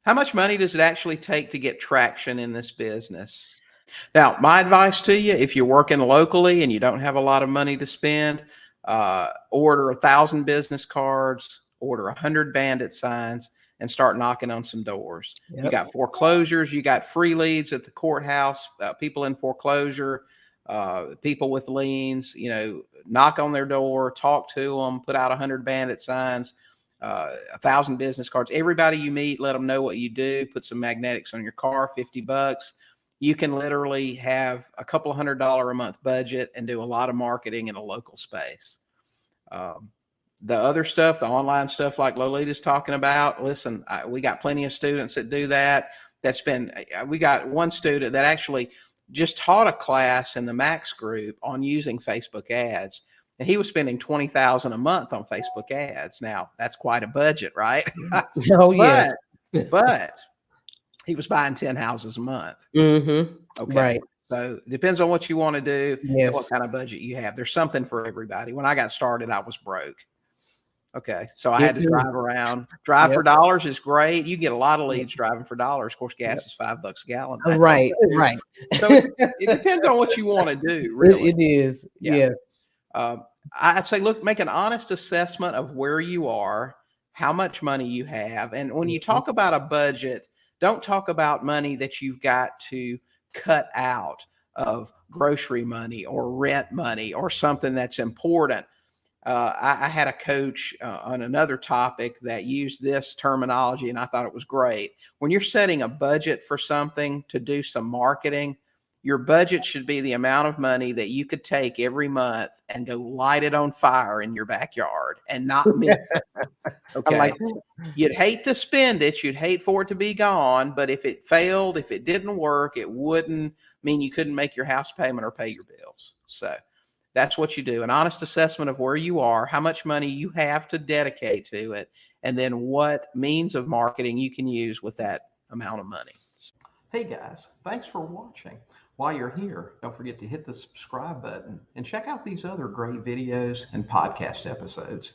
How much money does it actually take to get traction in this business? Now, my advice to you, if you're working locally and you don't have a lot of money to spend, order 1,000 business cards, order 100 bandit signs, and start knocking on some doors. You Yep. got foreclosures, you got free leads at the courthouse, people in foreclosure, people with liens, knock on their door, talk to them, put out 100 bandit signs, 1,000 business cards. Everybody you meet, let them know what you do, put some magnetics on your car, $50. You can literally have a couple $100 a month budget and do a lot of marketing in a local space. The other stuff, the online stuff like Lolita's talking about, listen, we got plenty of students that do that. We got one student that actually just taught a class in the Max group on using Facebook ads. And he was spending $20,000 a month on Facebook ads. Now that's quite a budget, right? Oh, yes. But he was buying 10 houses a month. Mm-hmm. Okay. Right. So it depends on what you want to do Yes. and what kind of budget you have. There's something for everybody. When I got started, I was broke. Okay. So I had to drive around. Drive for dollars is great. You get a lot of leads driving for dollars. Of course, gas is $5 a gallon. Right. Right. So it depends on what you want to do, really. It is. Yeah. Yes. I'd say, look, make an honest assessment of where you are, how much money you have. And when you talk about a budget, don't talk about money that you've got to cut out of grocery money or rent money or something that's important. I had a coach on another topic that used this terminology, and I thought it was great. When you're setting a budget for something to do some marketing, your budget should be the amount of money that you could take every month and go light it on fire in your backyard and not miss it. Okay. Like you'd hate to spend it. You'd hate for it to be gone. But if it failed, if it didn't work, it wouldn't mean you couldn't make your house payment or pay your bills. So that's what you do. An honest assessment of where you are, how much money you have to dedicate to it, and then what means of marketing you can use with that amount of money. Hey guys, thanks for watching. While you're here, don't forget to hit the subscribe button and check out these other great videos and podcast episodes.